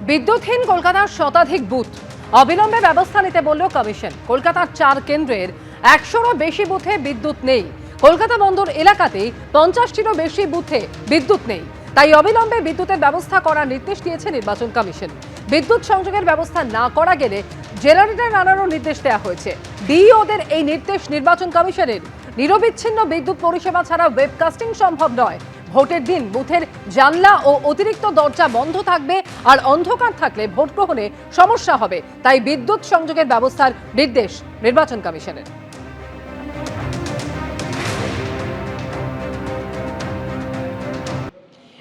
বিদ্যুৎহীন কলকাতার শতাধিক বুথ অবিলম্বে ব্যবস্থা নিতে বলল কমিশন। কলকাতার 4 কেন্দ্রের 100-রও বেশি বুথে বিদ্যুৎ নেই। কলকাতা বন্দর এলাকাতে 50-টিরও বেশি বুথে বিদ্যুৎ নেই। তাই অবিলম্বে বিদ্যুতের ব্যবস্থা করার নির্দেশ দিয়েছে নির্বাচন কমিশন। বিদ্যুৎ সংযোগের ব্যবস্থা না করা গেলে জেনারেটর আনারও নির্দেশ দেওয়া হয়েছে। ডিইওদের এই নির্দেশ নির্বাচন কমিশনের। নিরবিচ্ছিন্ন বিদ্যুৎ পরিষেবা ছাড়া ওয়েবকাস্টিং সম্ভব নয়। ভোটের দিন বুথের জানলা ও অতিরিক্ত দরজা বন্ধ থাকবে, আর অন্ধকার থাকলে ভোট গ্রহণে সমস্যা হবে। তাই বিদ্যুৎ সংযোগের ব্যবস্থার নির্দেশ নির্বাচন কমিশনের।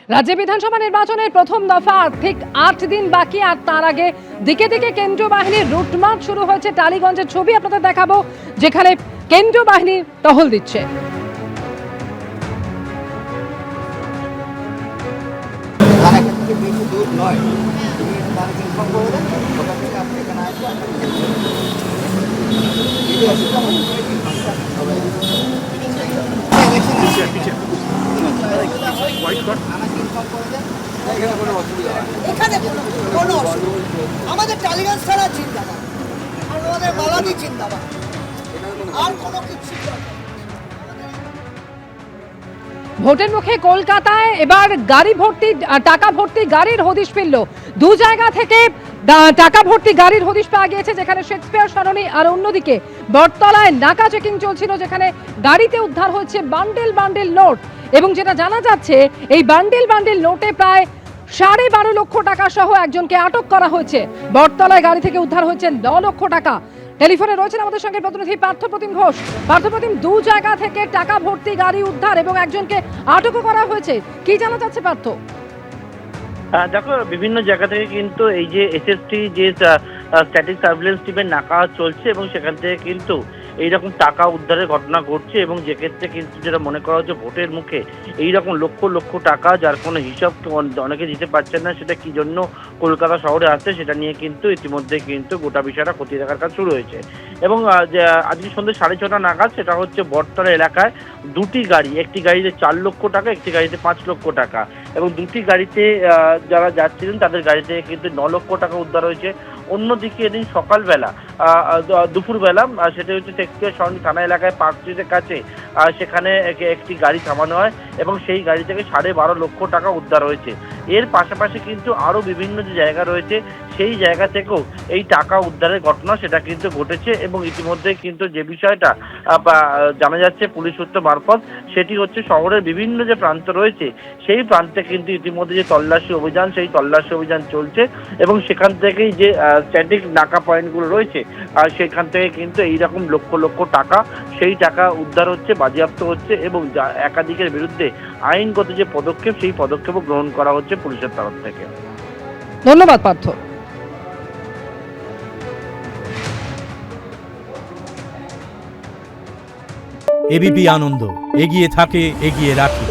রাজ্য বিধানসভা নির্বাচনের প্রথম দফা ঠিক 8 দিন বাকি, আর তার আগে দিকে দিকে কেন্দ্রীয় বাহিনীর রুটমার্চ শুরু হয়েছে। টালিগঞ্জের ছবি আপনাদের দেখাবো, যেখানে কেন্দ্রীয় বাহিনী টহল দিচ্ছে। এখানে কোনো আমাদের টালিগঞ্জ ছাড়া চিন্তাবাদ, আমাদের মালাদি চিন্তাবাদ, আর কোনো কিছু। ভোটের মুখে কলকাতায় এবার গাড়ি ভর্তি টাকা ভর্তি গাড়ির হদিশ মিলল। দু জায়গা থেকে টাকা ভর্তি গাড়ির হদিশ পাওয়া গিয়েছে, যেখানে শেক্সপিয়ার সরণি আর অন্যদিকে বটতলায় নাকা চেকিং চলছিল, যেখানে গাড়িতে উদ্ধার হয়েছে বান্ডেল বান্ডেল নোট। এবং যেটা জানা যাচ্ছে, এই বান্ডেল বান্ডেল নোটে প্রায় 12.5 লক্ষ টাকা সহ একজনকে আটক করা হয়েছে। বটতলায় গাড়ি থেকে উদ্ধার হয়েছে 9 লক্ষ টাকা। টেলিফোনে রয়েছেন আমাদের সঙ্গে প্রতিনিধি পার্থপ্রতিম ঘোষ। পার্থপ্রতিম, দু জায়গা থেকে টাকা ভর্তি গাড়ি উদ্ধার এবং একজনকে আটকও করা হয়েছে, কি জানা যাচ্ছে পার্থ? দেখো, বিভিন্ন জায়গা থেকে কিন্তু এই যে এসএসটি যে স্ট্যাটিক সার্ভিলেন্স টিমের নাকা চলছে এবং সেখান থেকে কিন্তু এইরকম টাকা উদ্ধারের ঘটনা ঘটছে, এবং যে ক্ষেত্রে কিন্তু যেটা মনে করা হচ্ছে ভোটের মুখে এইরকম লক্ষ লক্ষ টাকা যার কোনো হিসাব অনেকে দিতে পারছেন না, সেটা কি জন্য কলকাতা শহরে আসছে সেটা নিয়ে কিন্তু ইতিমধ্যে কিন্তু গোটা বিষয়টা খতিয়ে দেখার কাজ শুরু হয়েছে। এবং আজকে সন্ধ্যে 6:30 নাগাদ সেটা হচ্ছে বটতলা এলাকায় দুটি গাড়ি, একটি গাড়িতে 4 লক্ষ টাকা, একটি গাড়িতে 5 লক্ষ টাকা, এবং দুটি গাড়িতে যারা যাচ্ছিলেন তাদের গাড়িতে কিন্তু 9 লক্ষ টাকা উদ্ধার হয়েছে। অন্যদিকে এদিন সকালবেলা দুপুরবেলা সেটা হচ্ছে শেক্সপিয়ার সরণি থানা এলাকায় পার্ক স্ট্রিটের কাছে সেখানে একটি গাড়ি থামানো হয় এবং সেই গাড়ি থেকে 12.5 লক্ষ টাকা উদ্ধার হয়েছে। এর পাশাপাশি কিন্তু আরও বিভিন্ন যে জায়গা রয়েছে সেই জায়গা থেকেও এই টাকা উদ্ধারের ঘটনা সেটা কিন্তু ঘটেছে। এবং ইতিমধ্যে কিন্তু যে বিষয়টা জানা যাচ্ছে পুলিশ সূত্র মারফত, সেটি হচ্ছে শহরের বিভিন্ন যে প্রান্ত রয়েছে সেই প্রান্তে কিন্তু ইতিমধ্যে যে তল্লাশি অভিযান, সেই তল্লাশি অভিযান চলছে এবং সেখান থেকেই যে স্ট্যাটিক নাকা পয়েন্টগুলো রয়েছে সেখান থেকে কিন্তু এইরকম লক্ষ লক্ষ টাকা, সেই টাকা উদ্ধার হচ্ছে, বাজেয়াপ্ত হচ্ছে, এবং একাধিকের বিরুদ্ধে আইনগত যে পদক্ষেপ সেই পদক্ষেপও গ্রহণ করা হচ্ছে পুলিশের তরফ থেকে। ধন্যবাদ পার্থ। এবিপি আনন্দ এগিয়ে থাকে, এগিয়ে রাখে।